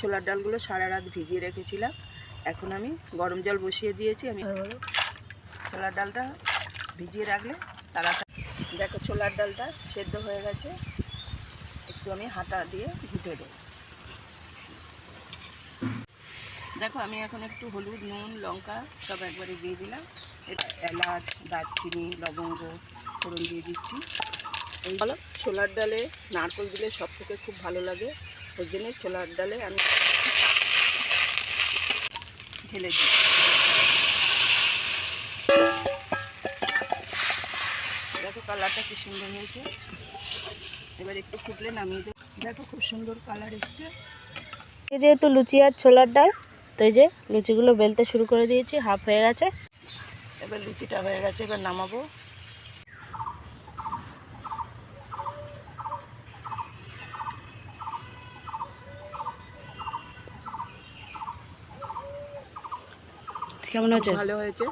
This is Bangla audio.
ছোলার ডালগুলো সারা রাত ভিজিয়ে রেখেছিলাম। এখন আমি গরম জল বসিয়ে দিয়েছি। আমি ছোলার ডালটা ভিজিয়ে রাখলে তাড়াতাড়ি, দেখো ছোলার ডালটা সেদ্ধ হয়ে গেছে। একটু আমি হাতা দিয়ে ঘুটে দেবো। দেখো আমি এখন একটু হলুদ, নুন, লঙ্কা সব একবারে দিয়ে দিলাম। এটা এলাচ, দারচিনি, লবঙ্গ ফোড়ন দিয়ে দিচ্ছি। এই ছোলার ডালে নারকেল দিলে সব থেকে খুব ভালো লাগে। ওই জন্য ছোলার ডালে আমি ঢেলে দিই। দেখো কালারটা কি সুন্দর হয়েছে। এবার একটু ফুটলে নামিয়ে দেবো। দেখো খুব সুন্দর কালার এসছে। যেহেতু লুচি আর ছোলার ডাল, তো এই যে লুচিগুলো বেলতে শুরু করে দিয়েছি, হাফ হয়ে গেছে। এবার লুচিটা হয়ে গেছে, এবার নামাবো। কেমন হয়েছে? ভালো হয়েছে।